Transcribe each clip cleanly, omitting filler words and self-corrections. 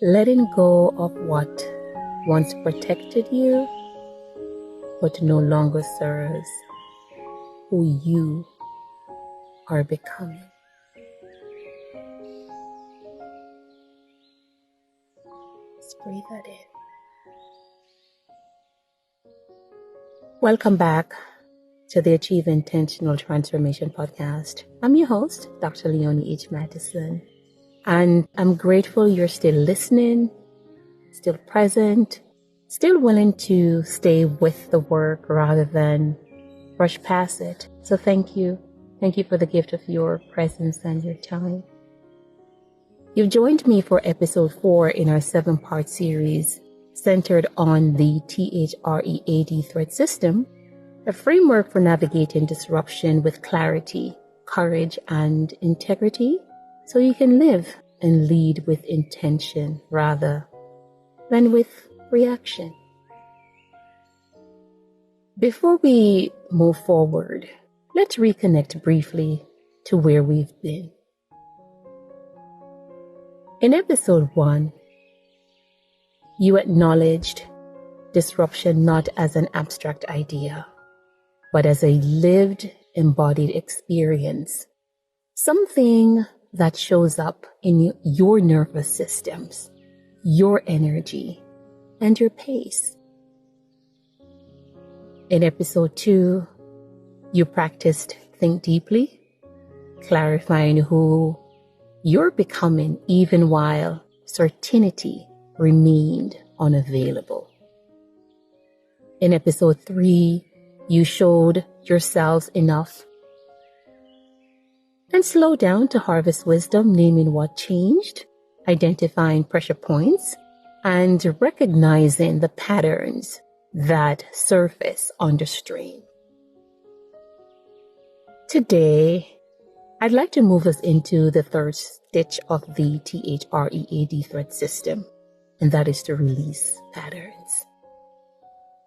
letting go of what once protected you but no longer serves who you are becoming. Let's breathe that in. Welcome back to the Achieve Intentional Transformation podcast. I'm your host, Dr. Leonie H. Mattison, and I'm grateful you're still listening, still present, still willing to stay with the work rather than rush past it. So thank you. Thank you for the gift of your presence and your time. You've joined me for episode 4 in our 7-part series centered on the T.H.R.E.A.D thread system, a framework for navigating disruption with clarity, courage, and integrity so you can live and lead with intention rather than with reaction. Before we move forward, let's reconnect briefly to where we've been. In episode 1, you acknowledged disruption not as an abstract idea, but as a lived, embodied experience, something that shows up in your nervous systems, your energy, and your pace. In episode 2, you practiced think deeply, clarifying who you're becoming even while certainty remained unavailable. In episode 3, you showed yourselves enough and slowed down to harvest wisdom, naming what changed, identifying pressure points, and recognizing the patterns that surface under strain. Today, I'd like to move us into the third stitch of the T.H.R.E.A.D thread system, and that is to release patterns.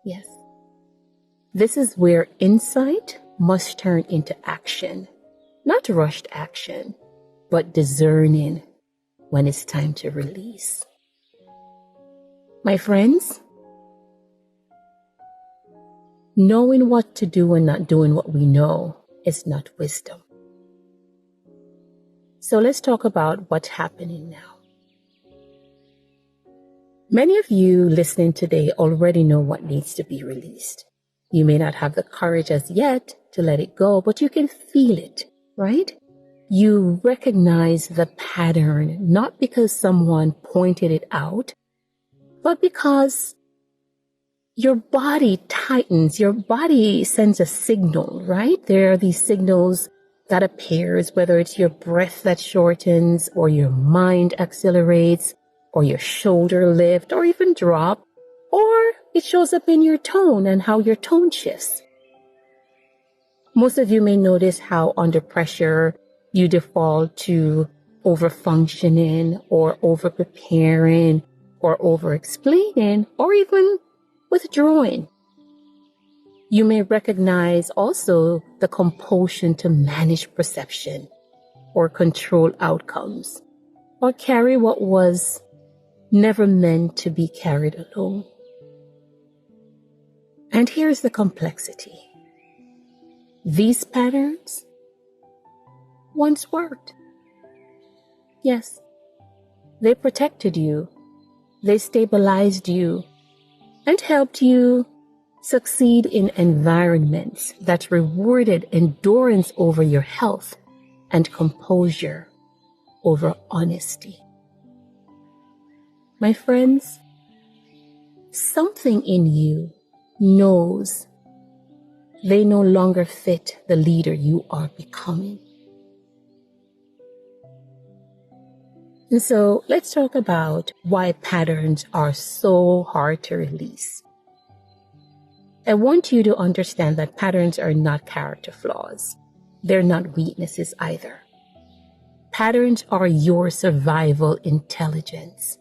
Yes. This is where insight must turn into action, not rushed action, but discerning when it's time to release. My friends, knowing what to do and not doing what we know is not wisdom. So let's talk about what's happening now. Many of you listening today already know what needs to be released. You may not have the courage as yet to let it go, but you can feel it, right? You recognize the pattern, not because someone pointed it out, but because your body tightens, your body sends a signal, right? There are these signals that appears, whether it's your breath that shortens, or your mind accelerates, or your shoulder lift, or even drop, or it shows up in your tone and how your tone shifts. Most of you may notice how under pressure you default to overfunctioning, or over-preparing, or over-explaining, or even withdrawing. You may recognize also the compulsion to manage perception or control outcomes or carry what was never meant to be carried alone. And here's the complexity. These patterns once worked. Yes, they protected you, they stabilized you, and helped you succeed in environments that rewarded endurance over your health and composure over honesty. My friends, something in you knows they no longer fit the leader you are becoming. And so let's talk about why patterns are so hard to release. I want you to understand that patterns are not character flaws. They're not weaknesses either. Patterns are your survival intelligence.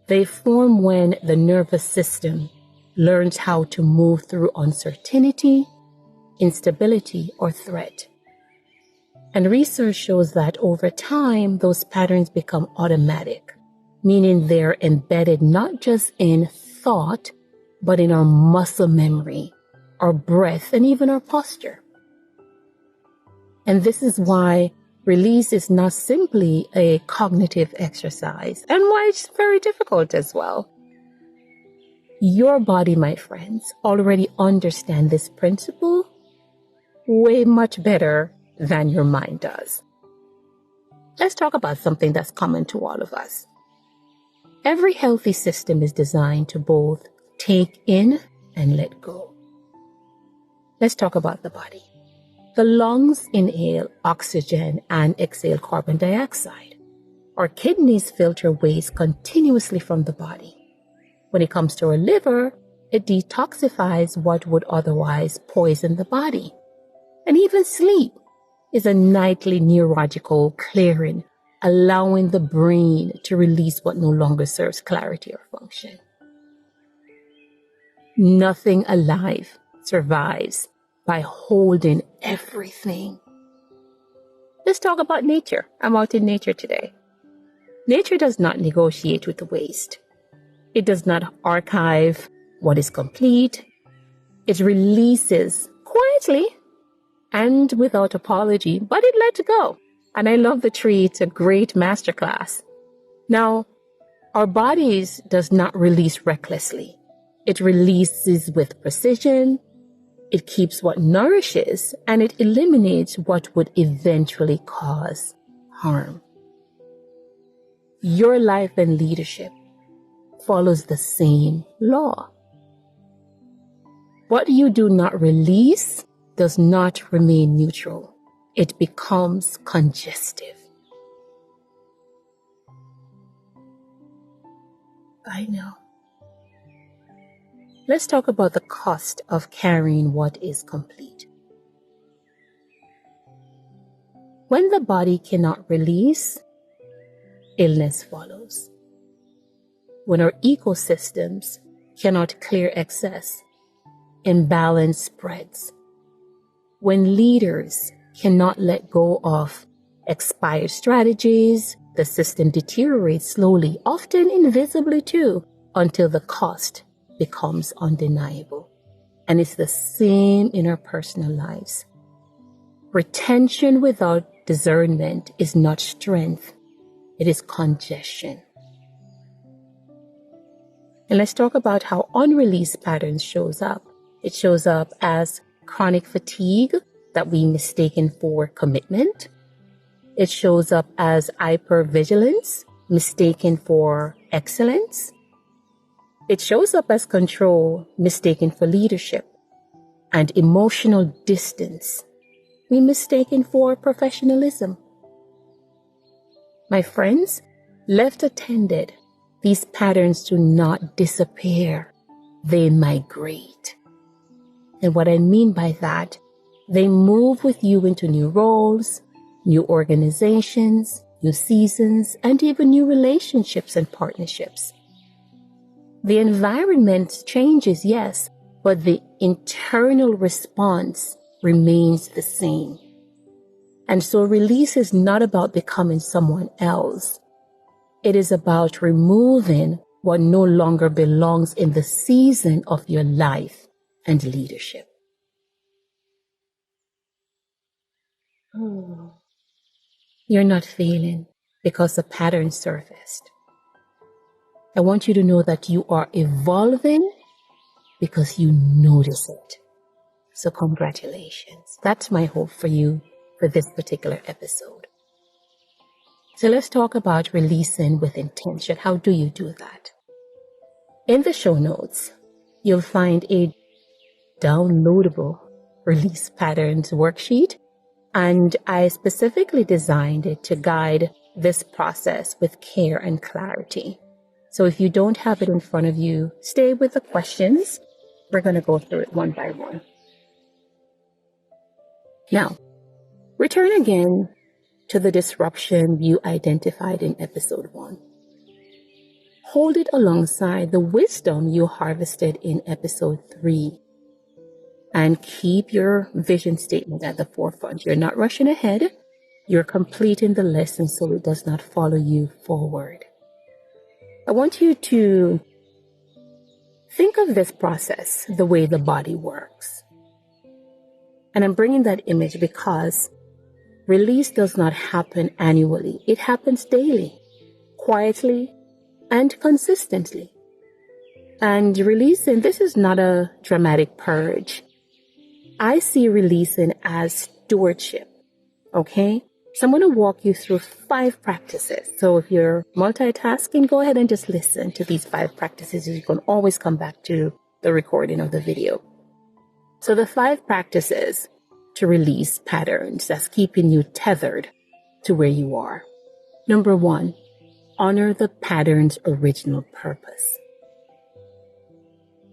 They form when the nervous system learns how to move through uncertainty, instability, or threat. And research shows that over time, those patterns become automatic, meaning they're embedded not just in thought, but in our muscle memory, our breath, and even our posture. And this is why release is not simply a cognitive exercise, and why it's very difficult as well. Your body, my friends, already understands this principle way much better than your mind does. Let's talk about something that's common to all of us. Every healthy system is designed to both take in and let go. Let's talk about the body. The lungs inhale oxygen and exhale carbon dioxide. Our kidneys filter waste continuously from the body. When it comes to our liver, it detoxifies what would otherwise poison the body. And even sleep is a nightly neurological clearing, allowing the brain to release what no longer serves clarity or function. Nothing alive survives by holding everything. Let's talk about nature. I'm out in nature today. Nature does not negotiate with the waste. It does not archive what is complete. It releases quietly and without apology, but it lets go. And I love the tree. It's a great masterclass. Now, our bodies does not release recklessly. It releases with precision. It keeps what nourishes, and it eliminates what would eventually cause harm. Your life and leadership follows the same law. What you do not release does not remain neutral. It becomes congestive. I know. Let's talk about the cost of carrying what is complete. When the body cannot release, illness follows. When our ecosystems cannot clear excess, imbalance spreads. When leaders cannot let go of expired strategies, the system deteriorates slowly, often invisibly too, until the cost becomes undeniable. And it's the same in our personal lives. Retention without discernment is not strength, it is congestion. And let's talk about how unreleased patterns shows up. It shows up as chronic fatigue that we mistaken for commitment. It shows up as hypervigilance, mistaken for excellence. It shows up as control, mistaken for leadership, and emotional distance, we mistaken for professionalism. My friends, left attended, these patterns do not disappear, they migrate. And what I mean by that, they move with you into new roles, new organizations, new seasons, and even new relationships and partnerships. The environment changes, yes, but the internal response remains the same. And so release is not about becoming someone else. It is about removing what no longer belongs in the season of your life and leadership. You're not failing because the pattern surfaced. I want you to know that you are evolving because you notice it. So congratulations. That's my hope for you for this particular episode. So let's talk about releasing with intention. How do you do that? In the show notes, you'll find a downloadable release patterns worksheet, and I specifically designed it to guide this process with care and clarity. So if you don't have it in front of you, stay with the questions. We're going to go through it one by one. Now, return again to the disruption you identified in episode 1. Hold it alongside the wisdom you harvested in episode 3. And keep your vision statement at the forefront. You're not rushing ahead. You're completing the lesson so it does not follow you forward. I want you to think of this process the way the body works. And I'm bringing that image because release does not happen annually. It happens daily, quietly, and consistently. And releasing, this is not a dramatic purge. I see releasing as stewardship, okay? So I'm going to walk you through 5 practices. So if you're multitasking, go ahead and just listen to these 5 practices. You can always come back to the recording of the video. So the 5 practices to release patterns that's keeping you tethered to where you are. Number 1, honor the pattern's original purpose.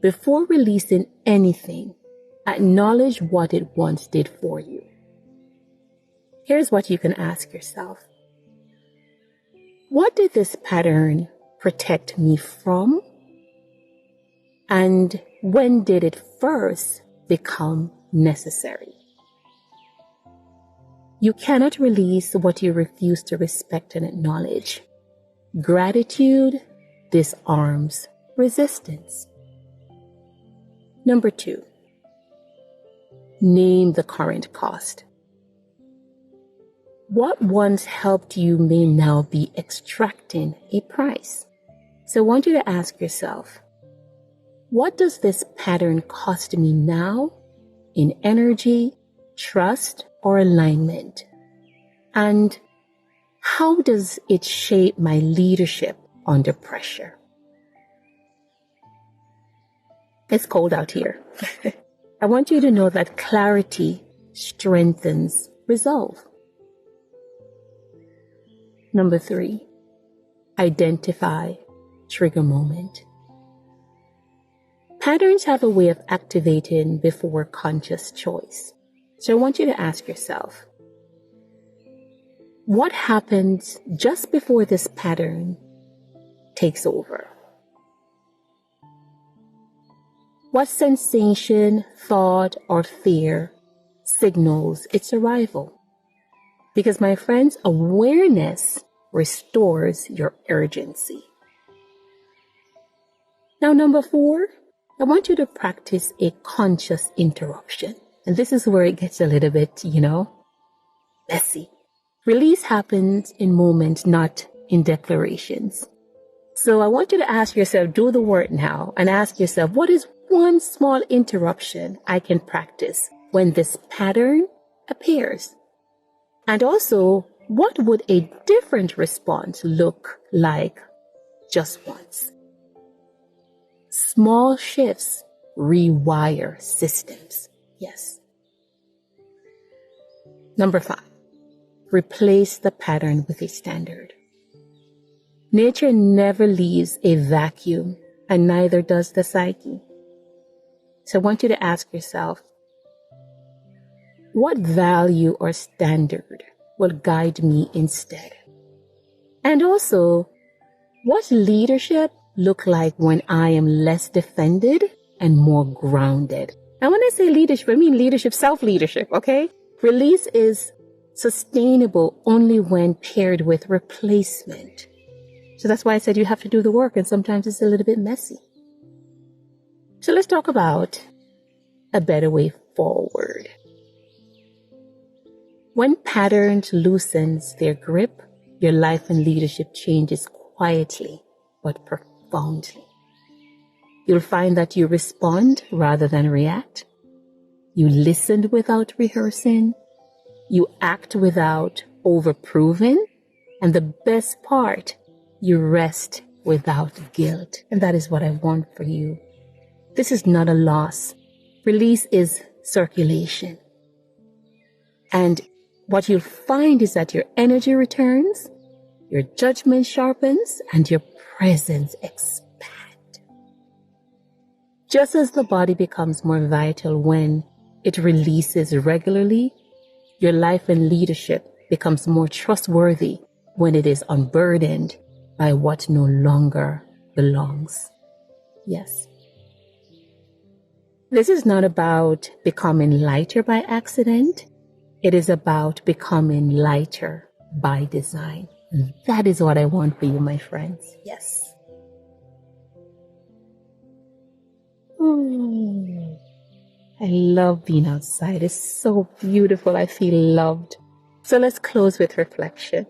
Before releasing anything, acknowledge what it once did for you. Here's what you can ask yourself. What did this pattern protect me from? And when did it first become necessary? You cannot release what you refuse to respect and acknowledge. Gratitude disarms resistance. Number 2, name the current cost. What once helped you may now be extracting a price. So I want you to ask yourself, what does this pattern cost me now in energy, trust, or alignment? And how does it shape my leadership under pressure? It's cold out here. I want you to know that clarity strengthens resolve. Number 3, identify trigger moment. Patterns have a way of activating before conscious choice. So I want you to ask yourself, what happens just before this pattern takes over? What sensation, thought, or fear signals its arrival? Because, my friends, awareness restores your urgency. Now, number 4, I want you to practice a conscious interruption. And this is where it gets a little bit, messy. Release happens in moments, not in declarations. So I want you to ask yourself, do the work now, and ask yourself, what is one small interruption I can practice when this pattern appears? And also, what would a different response look like just once? Small shifts rewire systems. Yes. Number 5, replace the pattern with a standard. Nature never leaves a vacuum, and neither does the psyche. So I want you to ask yourself, what value or standard will guide me instead? And also, what leadership look like when I am less defended and more grounded? And when I say leadership, I mean leadership, self-leadership, okay? Release is sustainable only when paired with replacement. So that's why I said you have to do the work, and sometimes it's a little bit messy. So let's talk about a better way forward. When patterns loosens their grip, your life and leadership changes quietly but profoundly. You'll find that you respond rather than react. You listened without rehearsing. You act without overproving. And the best part, you rest without guilt. And that is what I want for you. This is not a loss. Release is circulation. And what you'll find is that your energy returns, your judgment sharpens, and your presence expands. Just as the body becomes more vital when it releases regularly, your life and leadership becomes more trustworthy when it is unburdened by what no longer belongs. Yes. This is not about becoming lighter by accident. It is about becoming lighter by design. And that is what I want for you, my friends. Yes. Mm. I love being outside. It's so beautiful. I feel loved. So let's close with reflection.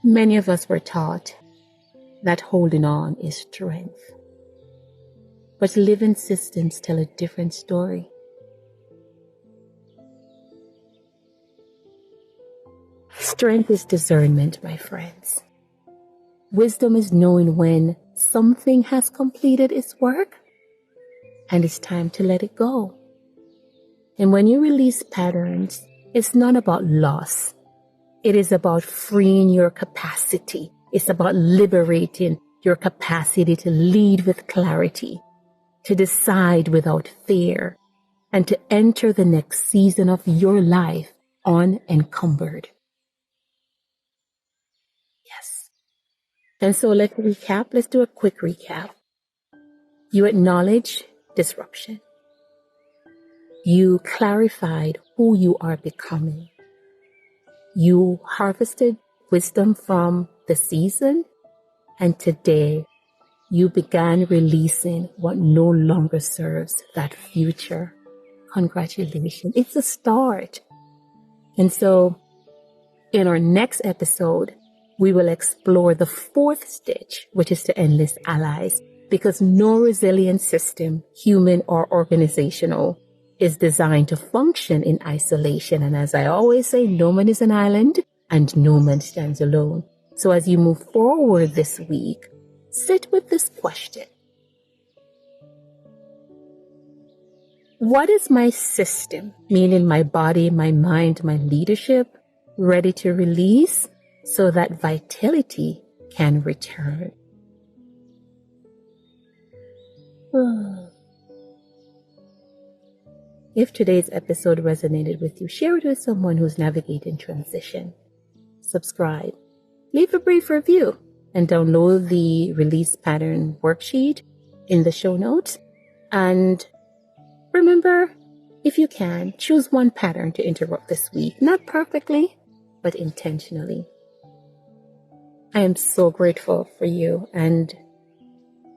Many of us were taught that holding on is strength, but living systems tell a different story. Strength is discernment, my friends. Wisdom is knowing when something has completed its work and it's time to let it go. And when you release patterns, it's not about loss. It is about freeing your capacity. It's about liberating your capacity to lead with clarity, to decide without fear, and to enter the next season of your life unencumbered. Yes. And so let's recap. Let's do a quick recap. You acknowledge disruption. You clarified who you are becoming. You harvested wisdom from the season, and today you began releasing what no longer serves that future. Congratulations. It's a start. And so in our next episode, we will explore the fourth stage, which is to enlist allies, because no resilient system, human or organizational, is designed to function in isolation. And as I always say, no man is an island and no man stands alone. So as you move forward this week, sit with this question. What is my system, meaning my body, my mind, my leadership, ready to release so that vitality can return? If today's episode resonated with you, share it with someone who's navigating transition. Subscribe, leave a brief review, and download the release pattern worksheet in the show notes. And remember, if you can, choose one pattern to interrupt this week. Not perfectly, but intentionally. I am so grateful for you, and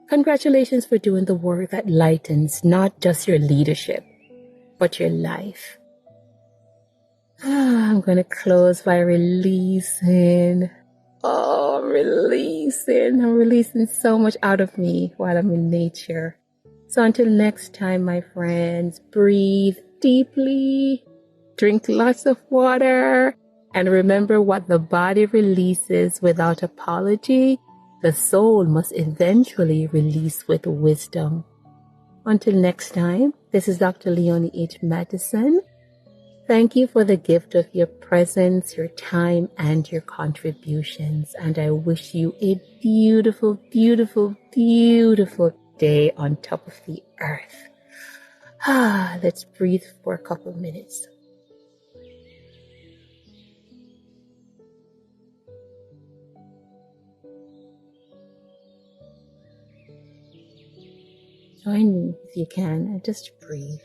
congratulations for doing the work that lightens not just your leadership, but your life. I'm going to close by releasing. Oh, releasing. I'm releasing so much out of me while I'm in nature. So until next time, my friends, breathe deeply, drink lots of water, and remember what the body releases without apology, the soul must eventually release with wisdom. Until next time, this is Dr. Leonie H. Mattison. Thank you for the gift of your presence, your time, and your contributions. And I wish you a beautiful, beautiful, beautiful day on top of the earth. Let's breathe for a couple minutes. Join me if you can and just breathe.